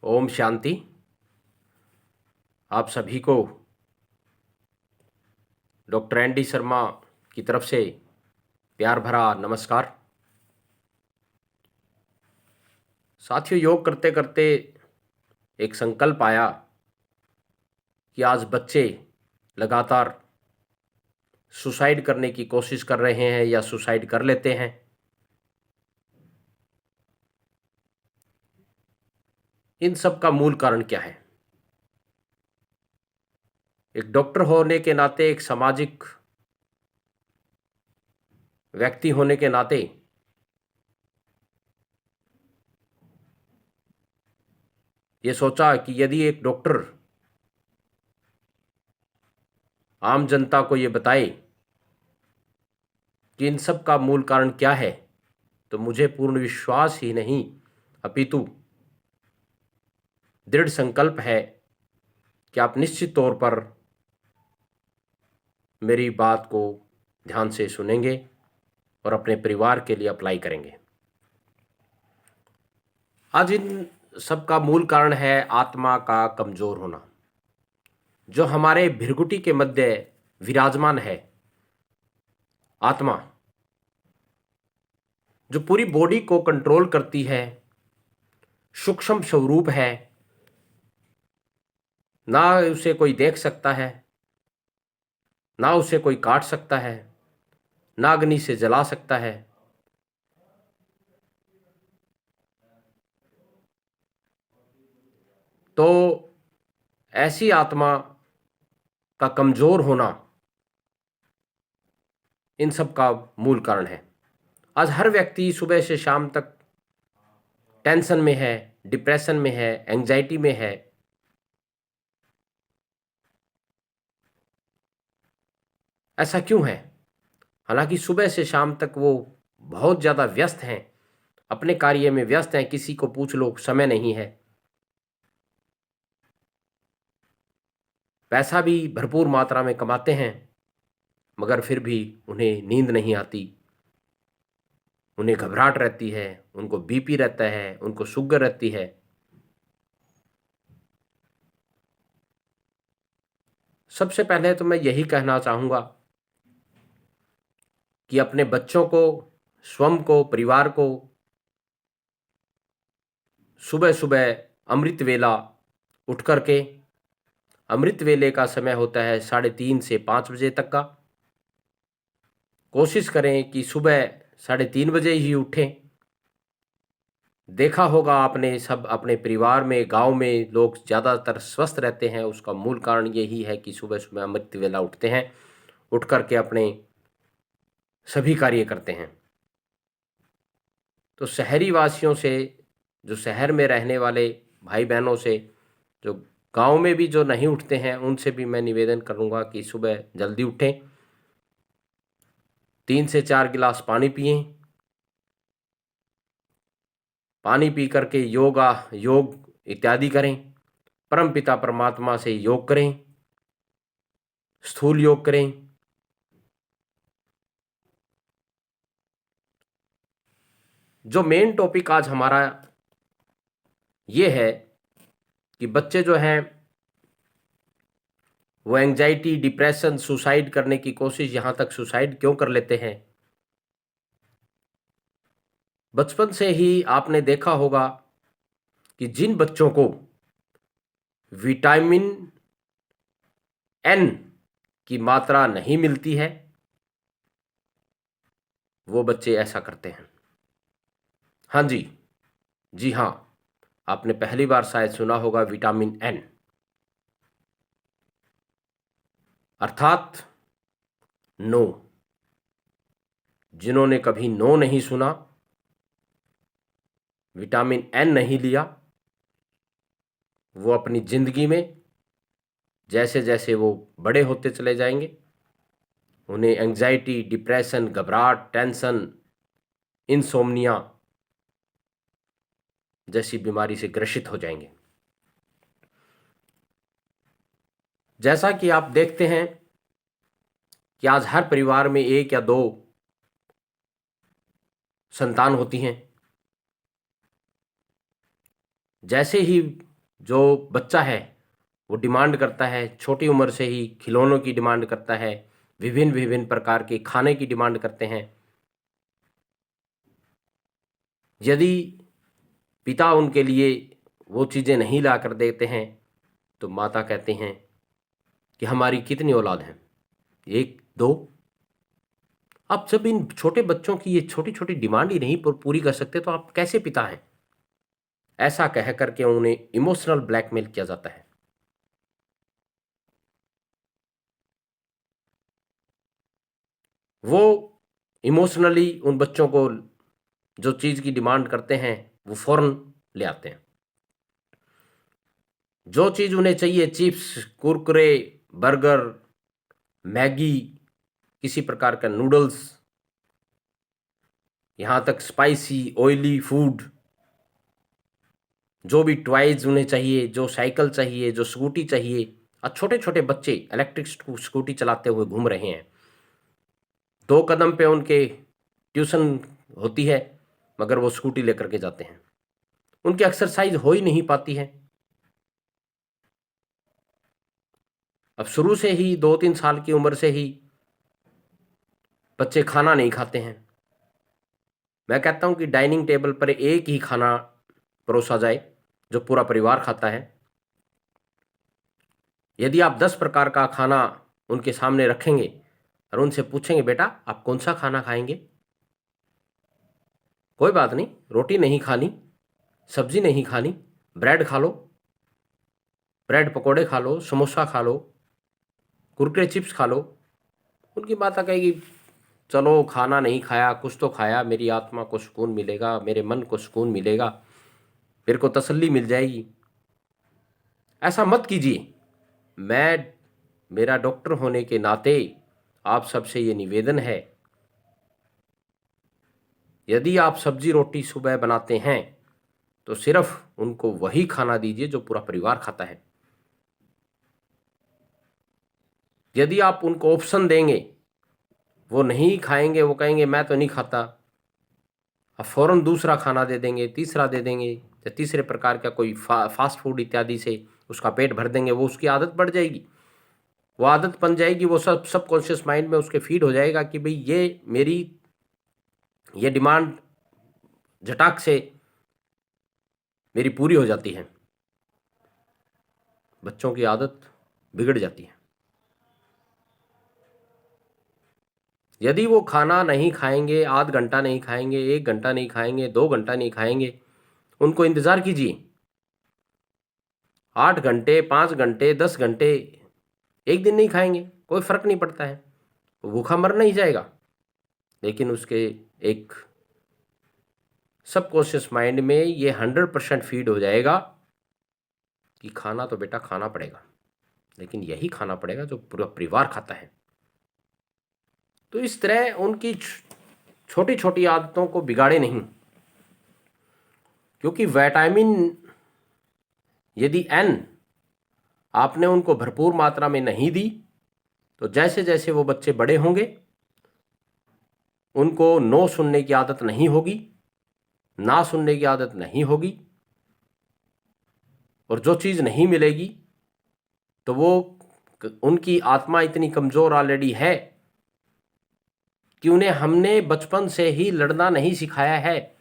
ओम शांति। आप सभी को डॉक्टर एन.डी. शर्मा की तरफ से प्यार भरा नमस्कार। साथियों, योग करते करते एक संकल्प आया कि आज बच्चे लगातार सुसाइड करने की कोशिश कर रहे हैं या सुसाइड कर लेते हैं। इन सब का मूल कारण क्या है? एक डॉक्टर होने के नाते, एक सामाजिक व्यक्ति होने के नाते ये सोचा कि यदि एक डॉक्टर आम जनता को ये बताए कि इन सब का मूल कारण क्या है, तो मुझे पूर्ण विश्वास ही नहीं अपितु दृढ़ संकल्प है कि आप निश्चित तौर पर मेरी बात को ध्यान से सुनेंगे और अपने परिवार के लिए अप्लाई करेंगे। आज इन सब का मूल कारण है आत्मा का कमजोर होना, जो हमारे भृगुटी के मध्य विराजमान है। आत्मा जो पूरी बॉडी को कंट्रोल करती है, सूक्ष्म स्वरूप है, ना उसे कोई देख सकता है, ना उसे कोई काट सकता है, ना अग्नि से जला सकता है। तो ऐसी आत्मा का कमजोर होना इन सब का मूल कारण है। आज हर व्यक्ति सुबह से शाम तक टेंशन में है, डिप्रेशन में है, एंजाइटी में है। ऐसा क्यों है? हालांकि सुबह से शाम तक वो बहुत ज़्यादा व्यस्त हैं, अपने कार्य में व्यस्त हैं, किसी को पूछ लो समय नहीं है। पैसा भी भरपूर मात्रा में कमाते हैं, मगर फिर भी उन्हें नींद नहीं आती, उन्हें घबराहट रहती है, उनको बीपी रहता है, उनको शुगर रहती है। सबसे पहले तो मैं यही कहना चाहूँगा कि अपने बच्चों को, स्वयं को, परिवार को सुबह सुबह अमृत वेला उठ करके, अमृत वेले का समय होता है 3:30 से 5 बजे तक का, कोशिश करें कि सुबह 3:30 बजे ही उठें। देखा होगा आपने, सब अपने परिवार में, गांव में लोग ज़्यादातर स्वस्थ रहते हैं। उसका मूल कारण यही है कि सुबह सुबह अमृत वेला उठते हैं, उठ करके अपने सभी कार्य करते हैं। तो शहरी वासियों से, जो शहर में रहने वाले भाई बहनों से, जो गांव में भी जो नहीं उठते हैं, उनसे भी मैं निवेदन करूंगा कि सुबह जल्दी उठें, 3 से 4 गिलास पानी पिएं। पानी पी करके योग इत्यादि करें। परमपिता परमात्मा से योग करें, स्थूल योग करें। जो मेन टॉपिक आज हमारा ये है कि बच्चे जो हैं वो एंजाइटी, डिप्रेशन, सुसाइड करने की कोशिश, यहाँ तक सुसाइड क्यों कर लेते हैं? बचपन से ही आपने देखा होगा कि जिन बच्चों को विटामिन एन की मात्रा नहीं मिलती है, वो बच्चे ऐसा करते हैं। हाँ जी, जी हाँ, आपने पहली बार शायद सुना होगा विटामिन एन, अर्थात नो। जिन्होंने कभी नो नहीं सुना, विटामिन एन नहीं लिया, वो अपनी जिंदगी में जैसे जैसे वो बड़े होते चले जाएंगे, उन्हें एंजाइटी, डिप्रेशन, घबराहट, टेंशन, इंसोम्निया जैसी बीमारी से ग्रसित हो जाएंगे। जैसा कि आप देखते हैं कि आज हर परिवार में 1 या 2 संतान होती हैं। जैसे ही जो बच्चा है वो डिमांड करता है, छोटी उम्र से ही खिलौनों की डिमांड करता है, विभिन्न विभिन्न प्रकार के खाने की डिमांड करते हैं। यदि पिता उनके लिए वो चीज़ें नहीं ला कर देते हैं तो माता कहते हैं कि हमारी कितनी औलाद हैं, 1 2। आप जब इन छोटे बच्चों की ये छोटी-छोटी डिमांड ही नहीं पूरी कर सकते तो आप कैसे पिता हैं? ऐसा कह कर के उन्हें इमोशनल ब्लैकमेल किया जाता है। वो इमोशनली उन बच्चों को जो चीज़ की डिमांड करते हैं वो फ़ौरन ले आते हैं। जो चीज़ उन्हें चाहिए, चिप्स, कुरकुरे, बर्गर, मैगी, किसी प्रकार का नूडल्स, यहाँ तक स्पाइसी, ऑयली फूड, जो भी टॉयज़ उन्हें चाहिए, जो साइकिल चाहिए, जो स्कूटी चाहिए। छोटे-छोटे बच्चे इलेक्ट्रिक स्कूटी चलाते हुए घूम रहे हैं। 2 कदम पे उनके ट्यूशन होती है, मगर वो स्कूटी लेकर के जाते हैं। उनकी एक्सरसाइज़ हो ही नहीं पाती है। अब शुरू से ही 2-3 साल की उम्र से ही बच्चे खाना नहीं खाते हैं। मैं कहता हूँ कि डाइनिंग टेबल पर एक ही खाना परोसा जाए, जो पूरा परिवार खाता है। यदि आप 10 प्रकार का खाना उनके सामने रखेंगे और उनसे पूछेंगे, बेटा आप कौन-सा खाना खाएँगे? कोई बात नहीं, रोटी नहीं खानी, सब्ज़ी नहीं खानी, ब्रेड खा लो, ब्रेड पकोड़े खा लो, समोसा खा लो, कुरकुरे चिप्स खा लो। उनकी माता कहेगी, चलो खाना नहीं खाया, कुछ तो खाया, मेरी आत्मा को सुकून मिलेगा, मेरे मन को सुकून मिलेगा, मेरे को तसल्ली मिल जाएगी। ऐसा मत कीजिए। मेरा डॉक्टर होने के नाते आप सबसे ये निवेदन है, यदि आप सब्जी रोटी सुबह बनाते हैं तो सिर्फ उनको वही खाना दीजिए जो पूरा परिवार खाता है। यदि आप उनको ऑप्शन देंगे, वो नहीं खाएंगे, वो कहेंगे मैं तो नहीं खाता, आप फौरन दूसरा खाना दे देंगे, तीसरा दे देंगे, या तीसरे प्रकार का कोई फास्ट फूड इत्यादि से उसका पेट भर देंगे, वो उसकी आदत बढ़ जाएगी, वो आदत बन जाएगी, वो सबकॉन्शियस माइंड में उसके फीड हो जाएगा कि भाई ये डिमांड झटाक से मेरी पूरी हो जाती है। बच्चों की आदत बिगड़ जाती है। यदि वो खाना नहीं खाएंगे, आध घंटा नहीं खाएंगे, 1 घंटा नहीं खाएंगे, 2 घंटा नहीं खाएंगे, उनको इंतज़ार कीजिए। 8 घंटे, 5 घंटे, 10 घंटे, 1 दिन नहीं खाएंगे, कोई फ़र्क नहीं पड़ता है, वो भूखा मर नहीं जाएगा, लेकिन उसके एक सबकॉन्शियस माइंड में ये 100% फीड हो जाएगा कि खाना तो बेटा खाना पड़ेगा, लेकिन यही खाना पड़ेगा जो पूरा परिवार खाता है। तो इस तरह उनकी छोटी-छोटी आदतों को बिगाड़े नहीं, क्योंकि विटामिन यदि N आपने उनको भरपूर मात्रा में नहीं दी, तो जैसे-जैसे वो बच्चे बड़े होंगे, उनको नो सुनने की आदत नहीं होगी, ना सुनने की आदत नहीं होगी, और जो चीज़ नहीं मिलेगी तो वो उनकी आत्मा इतनी कमज़ोर ऑलरेडी है कि उन्हें हमने बचपन से ही लड़ना नहीं सिखाया है,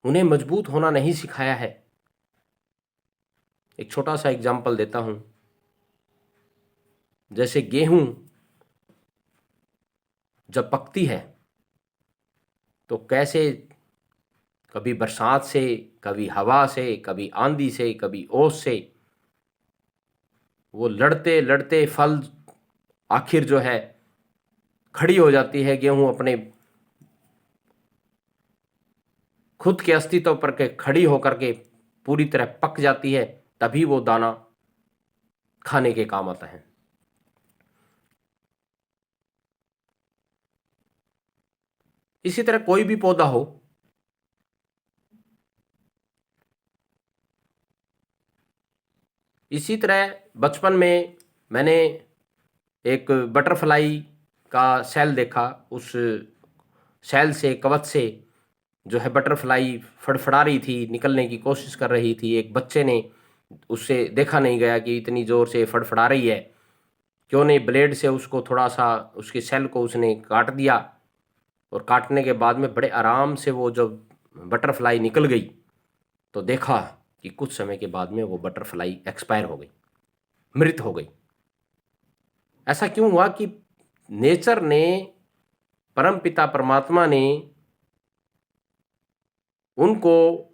उन्हें मजबूत होना नहीं सिखाया है। एक छोटा सा एग्जाम्पल देता हूँ। जैसे गेहूं जब पकती है तो कैसे कभी बरसात से, कभी हवा से, कभी आंधी से, कभी ओस से वो लड़ते लड़ते फल आखिर जो है खड़ी हो जाती है। गेहूं अपने खुद के अस्तित्व पर के खड़ी होकर के पूरी तरह पक जाती है, तभी वो दाना खाने के काम आता है। इसी तरह कोई भी पौधा हो, इसी तरह बचपन में मैंने एक बटरफ्लाई का सेल देखा। उस सेल से, कवच से जो है बटरफ्लाई फड़फड़ा रही थी, निकलने की कोशिश कर रही थी। एक बच्चे ने उससे देखा नहीं गया कि इतनी जोर से फड़फड़ा रही है, क्यों नहीं ब्लेड से उसको थोड़ा सा उसकी सेल को उसने काट दिया, और काटने के बाद में बड़े आराम से वो जब बटरफ्लाई निकल गई तो देखा कि कुछ समय के बाद में वो बटरफ्लाई एक्सपायर हो गई, मृत हो गई। ऐसा क्यों हुआ कि नेचर ने, परम पिता परमात्मा ने उनको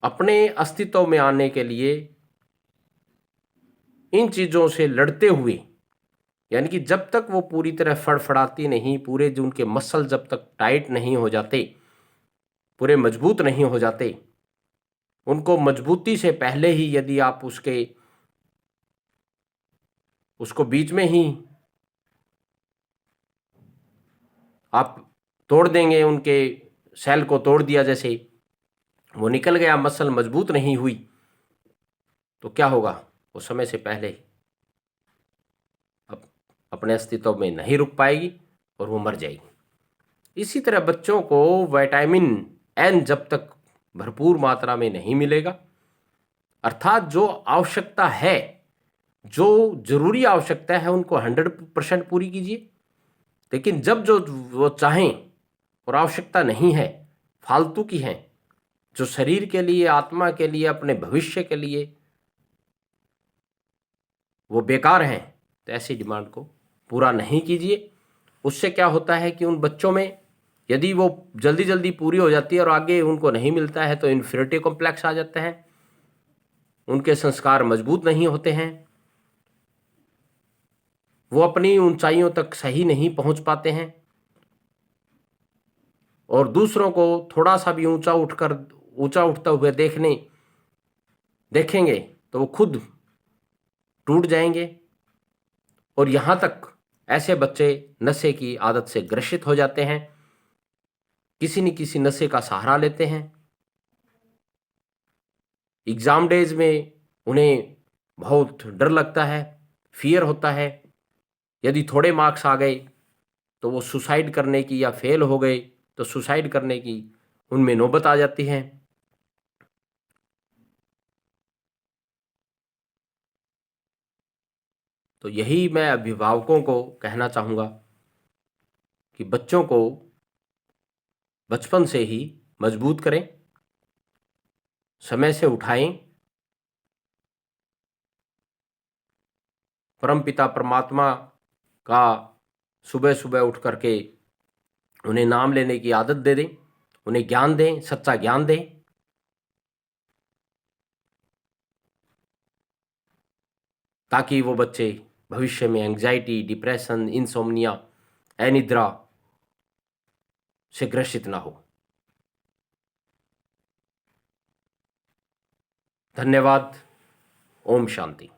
अपने अस्तित्व में आने के लिए इन चीजों से लड़ते हुए, यानी कि जब तक वो पूरी तरह फड़फड़ाती नहीं, पूरे जो उनके मसल जब तक टाइट नहीं हो जाते, पूरे मजबूत नहीं हो जाते, उनको मजबूती से पहले ही यदि आप उसको बीच में ही आप तोड़ देंगे, उनके सेल को तोड़ दिया, जैसे वो निकल गया, मसल मजबूत नहीं हुई, तो क्या होगा, वो समय से पहले अपने अस्तित्व में नहीं रुक पाएगी और वो मर जाएगी। इसी तरह बच्चों को विटामिन एन जब तक भरपूर मात्रा में नहीं मिलेगा, अर्थात जो आवश्यकता है, जो जरूरी आवश्यकता है, उनको 100% पूरी कीजिए। लेकिन जब जो वो चाहें और आवश्यकता नहीं है, फालतू की हैं, जो शरीर के लिए, आत्मा के लिए, अपने भविष्य के लिए वो बेकार हैं, तो ऐसी डिमांड को पूरा नहीं कीजिए। उससे क्या होता है कि उन बच्चों में यदि वो जल्दी जल्दी पूरी हो जाती है और आगे उनको नहीं मिलता है तो इन्फीरियरिटी कॉम्प्लेक्स आ जाता है, उनके संस्कार मजबूत नहीं होते हैं, वो अपनी ऊंचाइयों तक सही नहीं पहुंच पाते हैं, और दूसरों को थोड़ा सा भी ऊंचा उठता हुए देखेंगे तो वो खुद टूट जाएंगे। और यहाँ तक ऐसे बच्चे नशे की आदत से ग्रसित हो जाते हैं, किसी न किसी नशे का सहारा लेते हैं। एग्जाम डेज में उन्हें बहुत डर लगता है, फियर होता है, यदि थोड़े मार्क्स आ गए तो वो सुसाइड करने की, या फेल हो गए तो सुसाइड करने की उनमें नौबत आ जाती है। तो यही मैं अभिभावकों को कहना चाहूँगा कि बच्चों को बचपन से ही मजबूत करें, समय से उठाएं, परमपिता परमात्मा का सुबह सुबह उठ करके उन्हें नाम लेने की आदत दे दें, उन्हें ज्ञान दें, सच्चा ज्ञान दें, ताकि वो बच्चे भविष्य में एंग्जाइटी, डिप्रेशन, इंसोम्निया, अनिद्रा से ग्रसित ना हो। धन्यवाद। ओम शांति।